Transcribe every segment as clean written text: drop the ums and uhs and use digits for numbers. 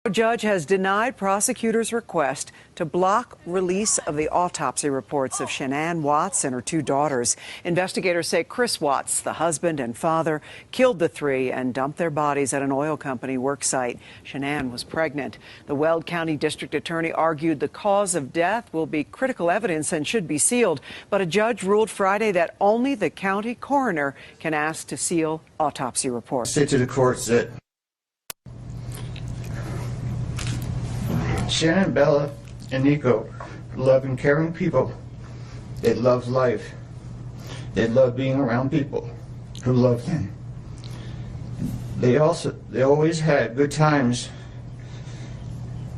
A judge has denied prosecutors' request to block release of the autopsy reports of Shanann Watts and her two daughters. Investigators say Chris Watts, the husband and father, killed the three and dumped their bodies at an oil company work site. Shanann was pregnant. The Weld County District Attorney argued the cause of death will be critical evidence and should be sealed, but a judge ruled Friday that only the county coroner can ask to seal autopsy reports. Say to the courts that Shanann, Bella, and Nico are loving, caring people. They love life. They love being around people who love them. They always had good times.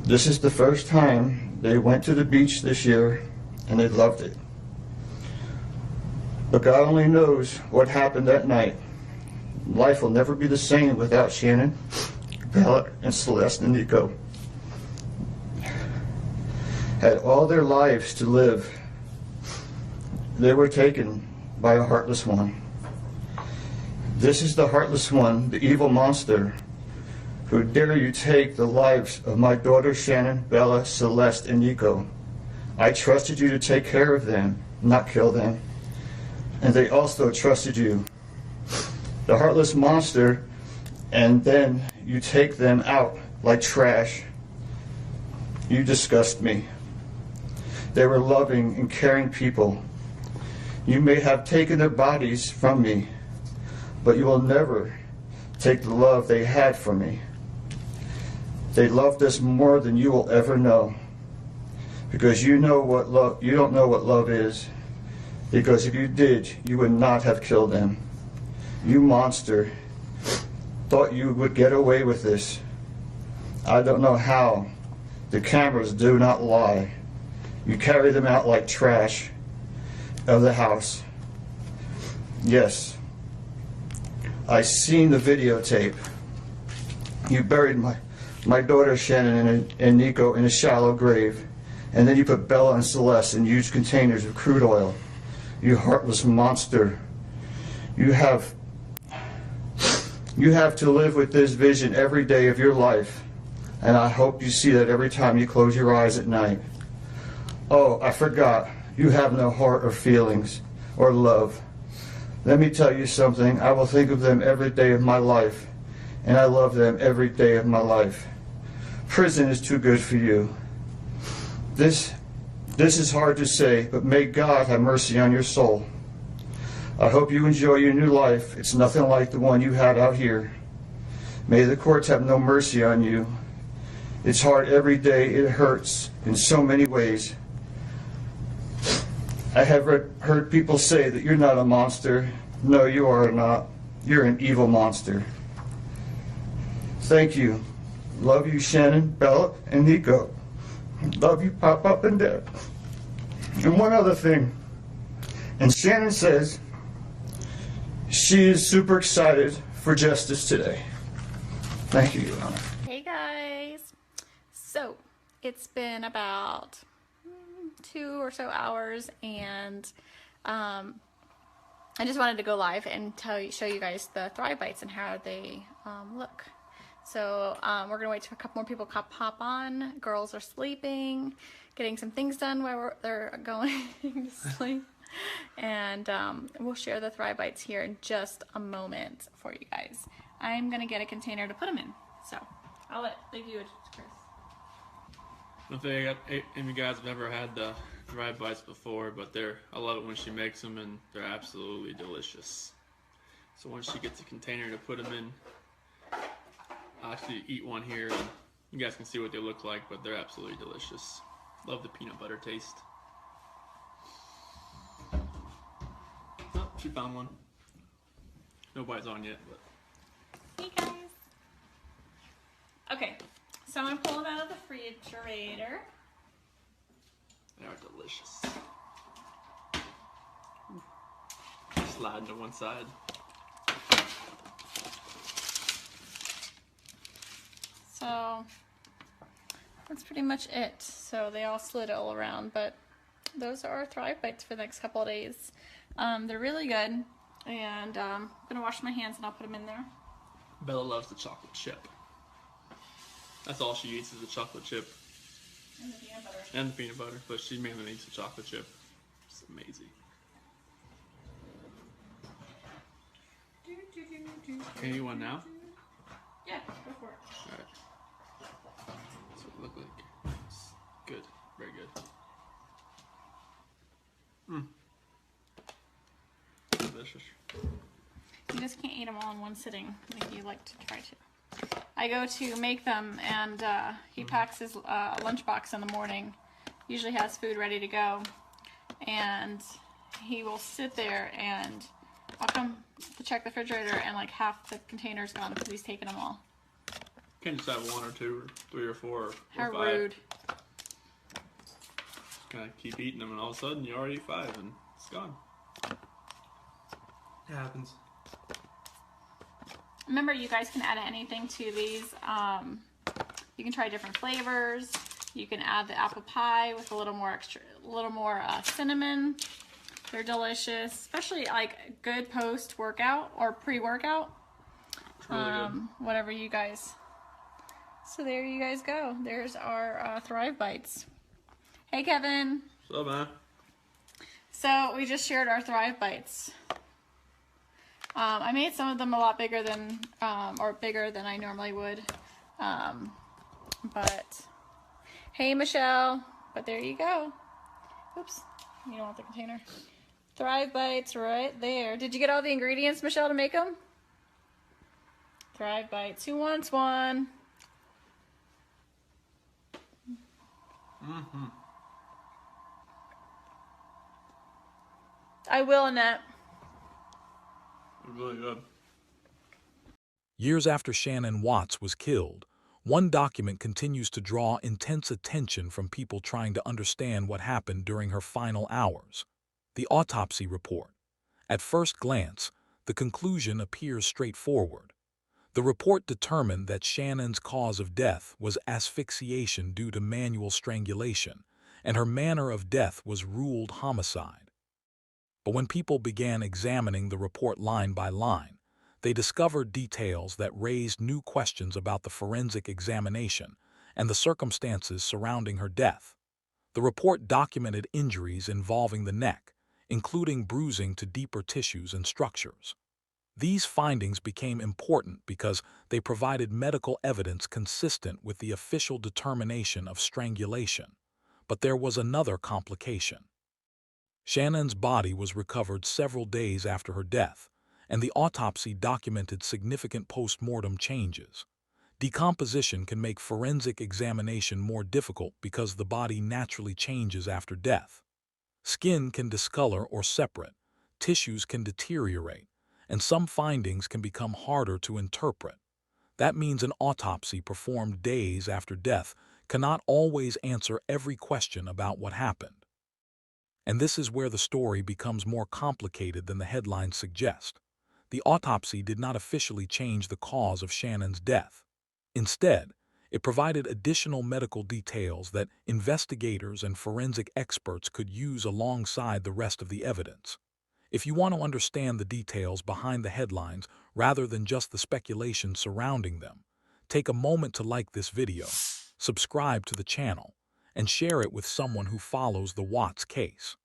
This is the first time they went to the beach this year, and they loved it. But God only knows what happened that night. Life will never be the same without Shanann, Bella, and Celeste and Nico. Had all their lives to live. They were taken by a heartless one. This is the heartless one, the evil monster, who dare you take the lives of my daughters Shanann, Bella, Celeste, and Nico. I trusted you to take care of them, not kill them. And they also trusted you. The heartless monster, and then you take them out like trash. You disgust me. They were loving and caring people. You may have taken their bodies from me, but you will never take the love they had for me. They loved us more than you will ever know, because you don't know what love is. Because if you did, you would not have killed them. You monster, thought you would get away with this. I don't know how. The cameras do not lie. You carry them out like trash of the house. Yes, I seen the videotape. You buried my daughter Shanann and Nico in a shallow grave, and then you put Bella and Celeste in huge containers of crude oil. You heartless monster. You have to live with this vision every day of your life, and I hope you see that every time you close your eyes at night. Oh, I forgot. You have no heart or feelings or love. Let me tell you something. I will think of them every day of my life, and I love them every day of my life. Prison is too good for you. This is hard to say, but may God have mercy on your soul. I hope you enjoy your new life. It's nothing like the one you had out here. May the courts have no mercy on you. It's hard every day. It hurts in so many ways. I have heard people say that you're not a monster. No, you are not. You're an evil monster. Thank you. Love you, Shanann, Bella, and Nico. Love you, Pop and Dad. And one other thing. And Shanann says she is super excited for justice today. Thank you, Your Honor. Hey guys. So it's been about 2 or so hours, and I just wanted to go live and show you guys the Thrive Bites and how they look. So we're gonna wait till a couple more people pop on. Girls are sleeping, getting some things done while they're going to sleep, and we'll share the Thrive Bites here in just a moment for you guys. I'm gonna get a container to put them in, so I'll leave you with Chris. I don't think any of you guys have ever had the Thrive Bites before, but I love it when she makes them, and they're absolutely delicious. So once she gets a container to put them in, I'll actually eat one here, and you guys can see what they look like, but they're absolutely delicious. Love the peanut butter taste. Oh, she found one. Nobody's on yet, but. Hey guys. Okay, so I'm gonna pull them out of the refrigerator. They are delicious. Slide to one side. So that's pretty much it. So they all slid all around, but those are our Thrive Bites for the next couple of days. They're really good, and I'm gonna wash my hands and I'll put them in there. Bella loves the chocolate chip. That's all she eats is the chocolate chip And the peanut butter. and the peanut butter, but she mainly eats the chocolate chip. It's amazing. Okay, you want now? Yeah, go for it. Alright. That's what it look like. It's good. Very good. Delicious. You just can't eat them all in one sitting like you like to try to. I go to make them, and he packs his lunchbox in the morning. Usually has food ready to go, and he will sit there, and I'll come to check the refrigerator, and like half the container's gone because he's taken them all. Can't just have 1 or 2 or 3 or 4 or How 5. rude. Just kind of keep eating them, and all of a sudden you already eat 5 and it's gone. It happens. Remember, you guys can add anything to these. You can try different flavors. You can add the apple pie with a little more cinnamon. They're delicious, especially like good post-workout or pre-workout. It's really good. Whatever you guys. So there you guys go. There's our Thrive Bites. Hey, Kevin. What's up, man? So we just shared our Thrive Bites. I made some of them a lot bigger than, bigger than I normally would. But, hey, Michelle. But there you go. Oops. You don't want the container. Thrive Bites right there. Did you get all the ingredients, Michelle, to make them? Thrive Bites. Who wants one? Mm-hmm. I will, Annette. It's really good. Years after Shanann Watts was killed, one document continues to draw intense attention from people trying to understand what happened during her final hours: the autopsy report. At first glance, the conclusion appears straightforward. The report determined that Shanann's cause of death was asphyxiation due to manual strangulation, and her manner of death was ruled homicide. But when people began examining the report line by line, they discovered details that raised new questions about the forensic examination and the circumstances surrounding her death. The report documented injuries involving the neck, including bruising to deeper tissues and structures. These findings became important because they provided medical evidence consistent with the official determination of strangulation. But there was another complication. Shannon's body was recovered several days after her death, and the autopsy documented significant postmortem changes. Decomposition can make forensic examination more difficult because the body naturally changes after death. Skin can discolor or separate, tissues can deteriorate, and some findings can become harder to interpret. That means an autopsy performed days after death cannot always answer every question about what happened. And this is where the story becomes more complicated than the headlines suggest. The autopsy did not officially change the cause of Shannon's death. Instead, it provided additional medical details that investigators and forensic experts could use alongside the rest of the evidence. If you want to understand the details behind the headlines rather than just the speculation surrounding them, take a moment to like this video, subscribe to the channel, and share it with someone who follows the Watts case.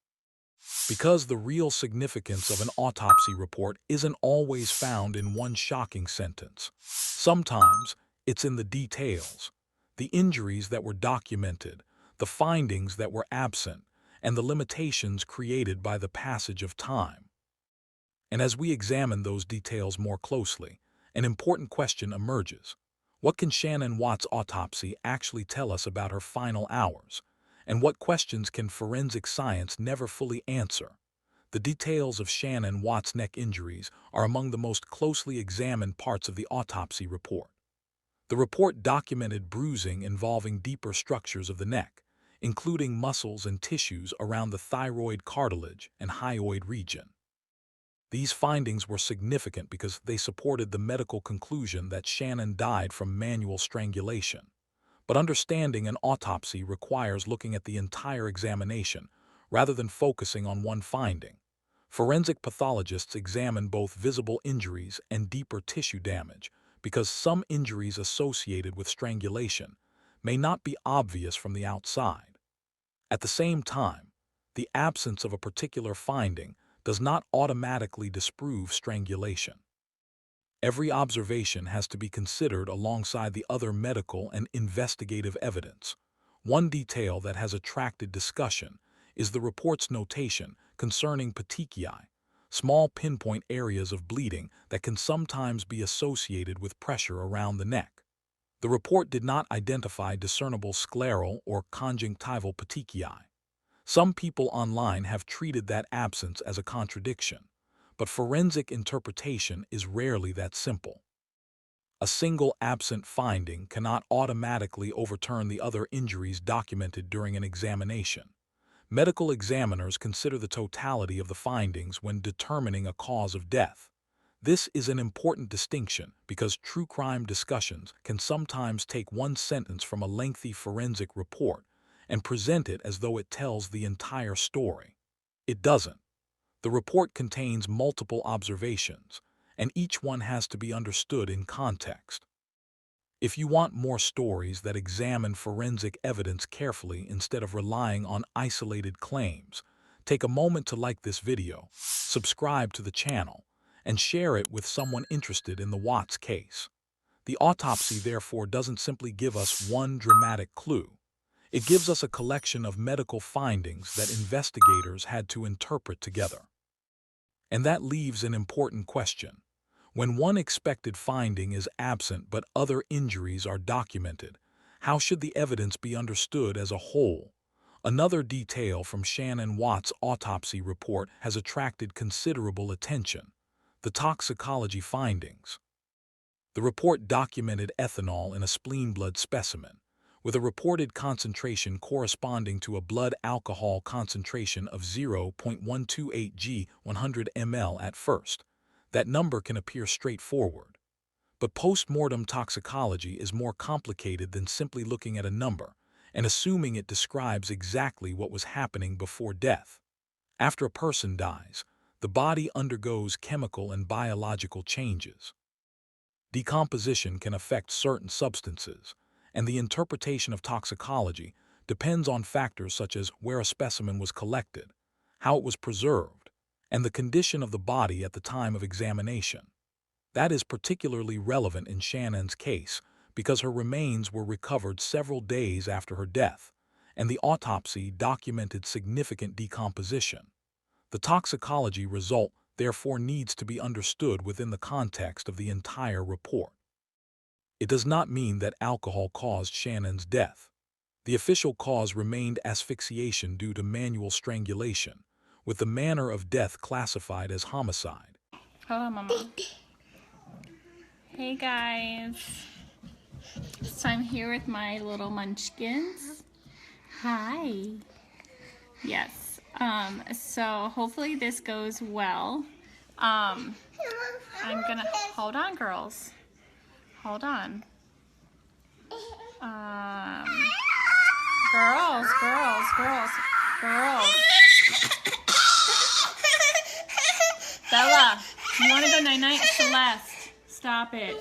Because the real significance of an autopsy report isn't always found in one shocking sentence. Sometimes it's in the details, the injuries that were documented, the findings that were absent, and the limitations created by the passage of time. And as we examine those details more closely, an important question emerges. What can Shanann Watts' autopsy actually tell us about her final hours? And what questions can forensic science never fully answer? The details of Shanann Watts' neck injuries are among the most closely examined parts of the autopsy report. The report documented bruising involving deeper structures of the neck, including muscles and tissues around the thyroid cartilage and hyoid region. These findings were significant because they supported the medical conclusion that Shanann died from manual strangulation. But understanding an autopsy requires looking at the entire examination rather than focusing on one finding. Forensic pathologists examine both visible injuries and deeper tissue damage because some injuries associated with strangulation may not be obvious from the outside. At the same time, the absence of a particular finding does not automatically disprove strangulation. Every observation has to be considered alongside the other medical and investigative evidence. One detail that has attracted discussion is the report's notation concerning petechiae, small pinpoint areas of bleeding that can sometimes be associated with pressure around the neck. The report did not identify discernible scleral or conjunctival petechiae. Some people online have treated that absence as a contradiction, but forensic interpretation is rarely that simple. A single absent finding cannot automatically overturn the other injuries documented during an examination. Medical examiners consider the totality of the findings when determining a cause of death. This is an important distinction because true crime discussions can sometimes take one sentence from a lengthy forensic report and present it as though it tells the entire story. It doesn't. The report contains multiple observations, and each one has to be understood in context. If you want more stories that examine forensic evidence carefully instead of relying on isolated claims, take a moment to like this video, subscribe to the channel, and share it with someone interested in the Watts case. The autopsy, therefore, doesn't simply give us one dramatic clue. It gives us a collection of medical findings that investigators had to interpret together. And that leaves an important question. When one expected finding is absent but other injuries are documented, how should the evidence be understood as a whole? Another detail from Shanann Watts' autopsy report has attracted considerable attention: the toxicology findings. The report documented ethanol in a spleen blood specimen, with a reported concentration corresponding to a blood alcohol concentration of 0.128 g 100 ml at first. That number can appear straightforward. But postmortem toxicology is more complicated than simply looking at a number and assuming it describes exactly what was happening before death. After a person dies, the body undergoes chemical and biological changes. Decomposition can affect certain substances, and the interpretation of toxicology depends on factors such as where a specimen was collected, how it was preserved, and the condition of the body at the time of examination. That is particularly relevant in Shanann's case because her remains were recovered several days after her death, and the autopsy documented significant decomposition. The toxicology result therefore needs to be understood within the context of the entire report. It does not mean that alcohol caused Shanann's death. The official cause remained asphyxiation due to manual strangulation, with the manner of death classified as homicide. Hold on, Mama. Hey guys. So I'm here with my little munchkins. Hi. Yes. So hopefully this goes well. I'm gonna hold on, girls. Hold on. Girls. Bella, you want to go night-night? Celeste, stop it.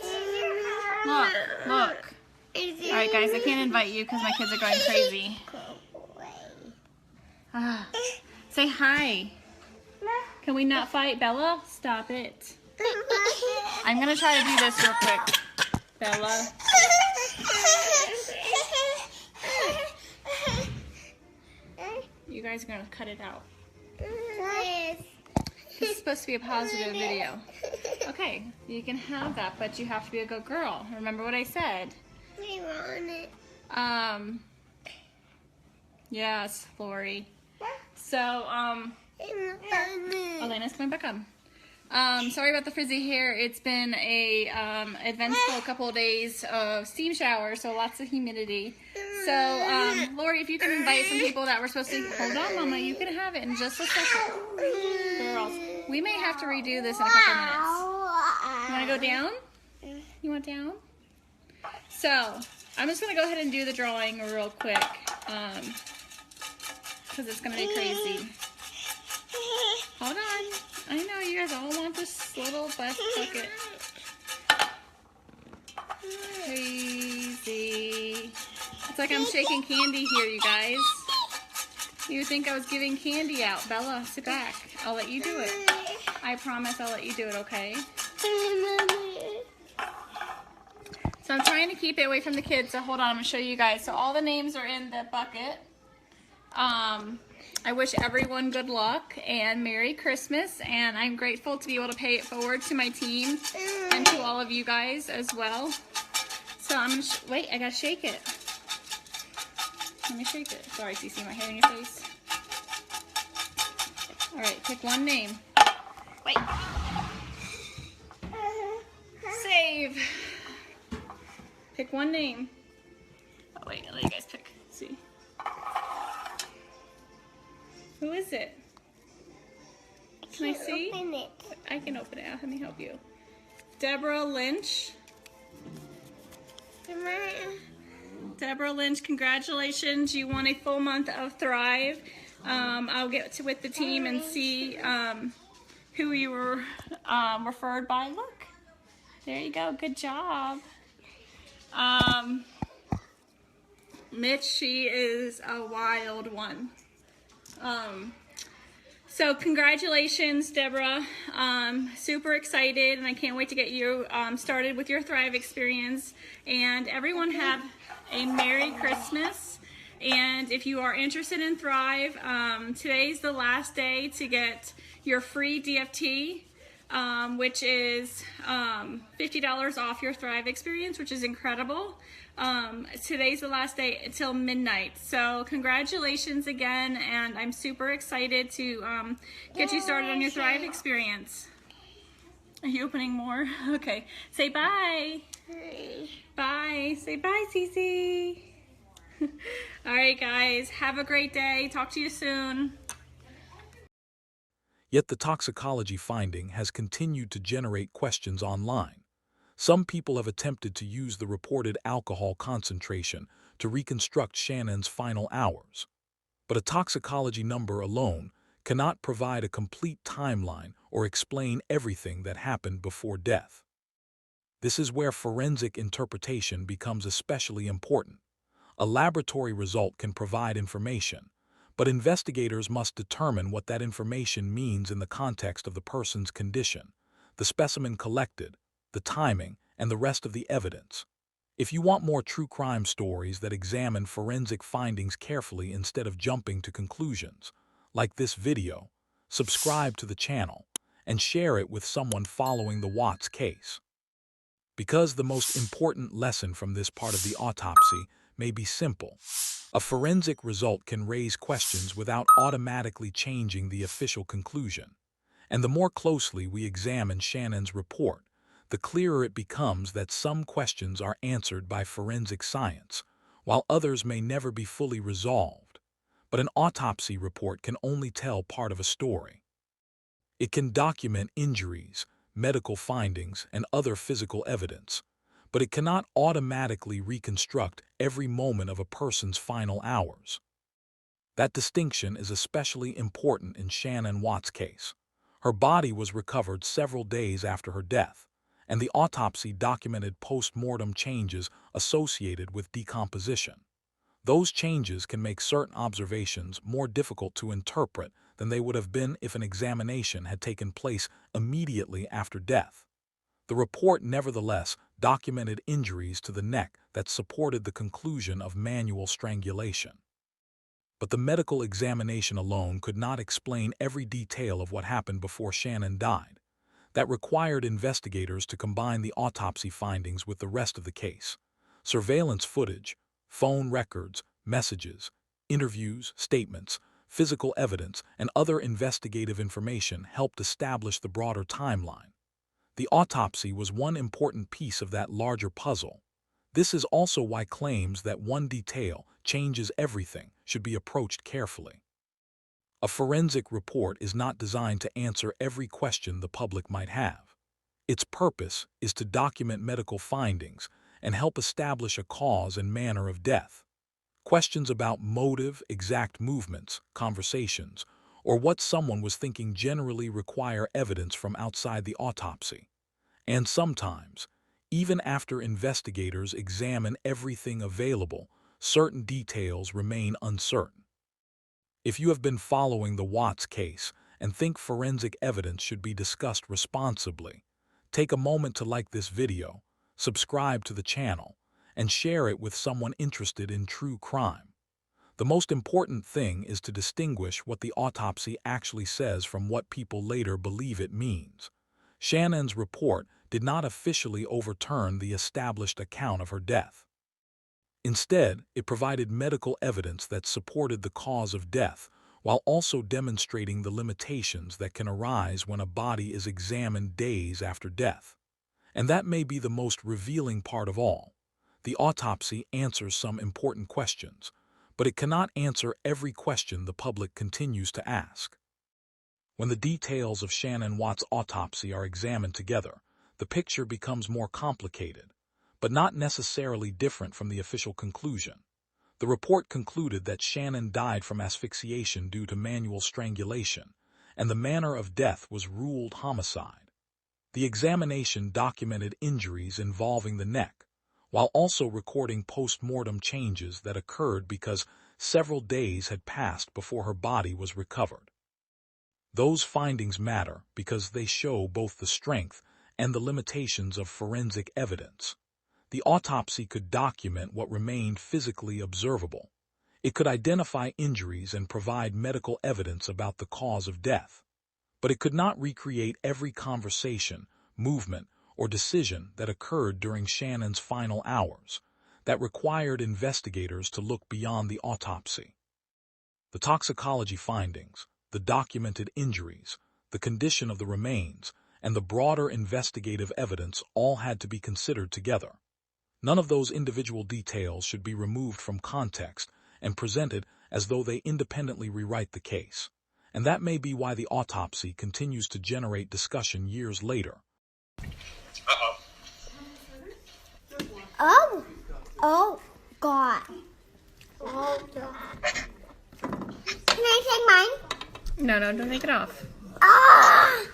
Look. All right, guys, I can't invite you because my kids are going crazy. Say hi. Can we not fight, Bella? Stop it. I'm going to try to do this real quick. Bella. You guys are going to cut it out. This is supposed to be a positive video. Okay, you can have that, but you have to be a good girl. Remember what I said. I want it. Yes, Lori. So, Elena's coming back on. Sorry about the frizzy hair. It's been a eventful couple of days of steam shower, so lots of humidity. So, Lori, if you can invite some people that were supposed to... Hold on, Mama. You can have it in just a second. Girls, we may have to redo this in a couple minutes. You want to go down? You want down? So, I'm just going to go ahead and do the drawing real quick, because it's going to be crazy. Hold on. I know you guys all want this little bus bucket. Crazy. It's like I'm shaking candy here, you guys. You would think I was giving candy out. Bella, sit back. I'll let you do it. I promise I'll let you do it, okay? So I'm trying to keep it away from the kids, so hold on, I'm going to show you guys. So all the names are in the bucket. I wish everyone good luck and Merry Christmas, and I'm grateful to be able to pay it forward to my team and to all of you guys as well. So I'm going to, wait, I got to shake it. Let me shake it. Sorry, Cece, my hair in your face. All right, pick one name. Wait. Save. Pick one name. Oh wait, I'll let you guys pick. Let's see. Who is it? Can I see? Open it. I can open it. Let me help you. Deborah Lynch. Deborah Lynch, congratulations. You won a full month of Thrive. I'll get with the team and see who you were referred by. Look, there you go. Good job. Mitch, she is a wild one. So congratulations, Deborah. Super excited, and I can't wait to get you started with your Thrive experience. And everyone have a Merry Christmas. And if you are interested in Thrive, today's the last day to get your free DFT, which is $50 off your Thrive experience, which is incredible. Today's the last day until midnight. So congratulations again, and I'm super excited to get you started on your Thrive experience. Are you opening more? Okay. Say bye. Bye. Say bye, Cece. All right, guys. Have a great day. Talk to you soon. Yet the toxicology finding has continued to generate questions online. Some people have attempted to use the reported alcohol concentration to reconstruct Shanann's final hours. But a toxicology number alone cannot provide a complete timeline or explain everything that happened before death. This is where forensic interpretation becomes especially important. A laboratory result can provide information, but investigators must determine what that information means in the context of the person's condition, the specimen collected, the timing, and the rest of the evidence. If you want more true crime stories that examine forensic findings carefully instead of jumping to conclusions, like this video, subscribe to the channel and share it with someone following the Watts case. Because the most important lesson from this part of the autopsy may be simple. A forensic result can raise questions without automatically changing the official conclusion. And the more closely we examine Shanann's report, the clearer it becomes that some questions are answered by forensic science, while others may never be fully resolved. But an autopsy report can only tell part of a story. It can document injuries, medical findings, and other physical evidence, but it cannot automatically reconstruct every moment of a person's final hours. That distinction is especially important in Shanann Watts' case. Her body was recovered several days after her death, and the autopsy documented post-mortem changes associated with decomposition. Those changes can make certain observations more difficult to interpret than they would have been if an examination had taken place immediately after death. The report nevertheless documented injuries to the neck that supported the conclusion of manual strangulation. But the medical examination alone could not explain every detail of what happened before Shanann died. That required investigators to combine the autopsy findings with the rest of the case. Surveillance footage, phone records, messages, interviews, statements, physical evidence, and other investigative information helped establish the broader timeline. The autopsy was one important piece of that larger puzzle. This is also why claims that one detail changes everything should be approached carefully. A forensic report is not designed to answer every question the public might have. Its purpose is to document medical findings and help establish a cause and manner of death. Questions about motive, exact movements, conversations, or what someone was thinking generally require evidence from outside the autopsy. And sometimes, Even after investigators examine everything available, certain details remain uncertain. If you have been following the Watts case and think forensic evidence should be discussed responsibly, take a moment to like this video, subscribe to the channel, and share it with someone interested in true crime. The most important thing is to distinguish what the autopsy actually says from what people later believe it means. Shanann's report did not officially overturn the established account of her death. Instead, it provided medical evidence that supported the cause of death, while also demonstrating the limitations that can arise when a body is examined days after death. And that may be the most revealing part of all. The autopsy answers some important questions, but it cannot answer every question the public continues to ask. When the details of Shanann Watts' autopsy are examined together, the picture becomes more complicated, but not necessarily different from the official conclusion. The report concluded that Shanann died from asphyxiation due to manual strangulation, and the manner of death was ruled homicide. The examination documented injuries involving the neck, while also recording post-mortem changes that occurred because several days had passed before her body was recovered. Those findings matter because they show both the strength and the limitations of forensic evidence. The autopsy could document what remained physically observable. It could identify injuries and provide medical evidence about the cause of death. But it could not recreate every conversation, movement, or decision that occurred during Shannon's final hours, that required investigators to look beyond the autopsy. The toxicology findings, the documented injuries, the condition of the remains, and the broader investigative evidence all had to be considered together. None of those individual details should be removed from context and presented as though they independently rewrite the case. And that may be why the autopsy continues to generate discussion years later. Oh, God. Oh, God. Can I take mine? No, don't take it off. Ah!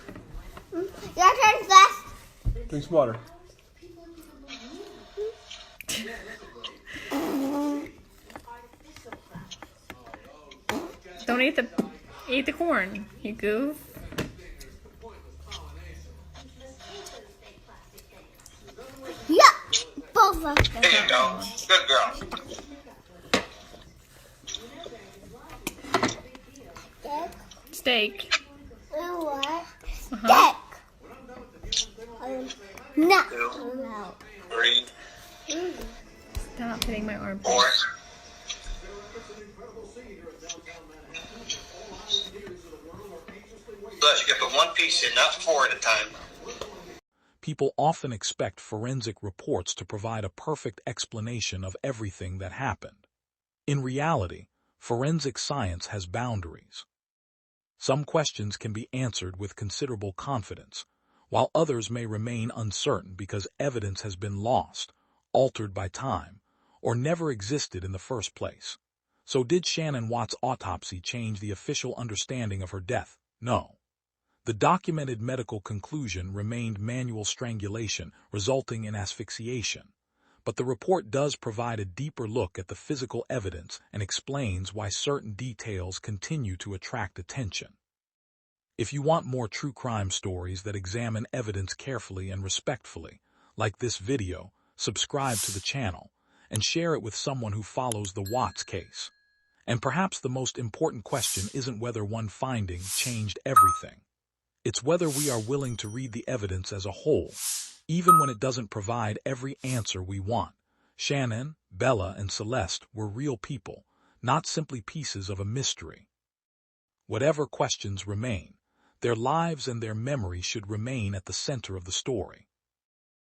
Your turn first. Drink some water. Don't eat the corn, you goof. Yeah, both of them. There you go. Good girl. Steak. What? Uh-huh. Steak. No. 3, Stop hitting my arm. 4. Plus, you can put one piece in, not 4 at a time. People often expect forensic reports to provide a perfect explanation of everything that happened. In reality, forensic science has boundaries. Some questions can be answered with considerable confidence, while others may remain uncertain because evidence has been lost, altered by time, or never existed in the first place. So did Shanann Watts' autopsy change the official understanding of her death? No. The documented medical conclusion remained manual strangulation, resulting in asphyxiation. But the report does provide a deeper look at the physical evidence and explains why certain details continue to attract attention. If you want more true crime stories that examine evidence carefully and respectfully, like this video, subscribe to the channel and share it with someone who follows the Watts case. And perhaps the most important question isn't whether one finding changed everything. It's whether we are willing to read the evidence as a whole, even when it doesn't provide every answer we want. Shanann, Bella, and Celeste were real people, not simply pieces of a mystery. Whatever questions remain, their lives and their memory should remain at the center of the story.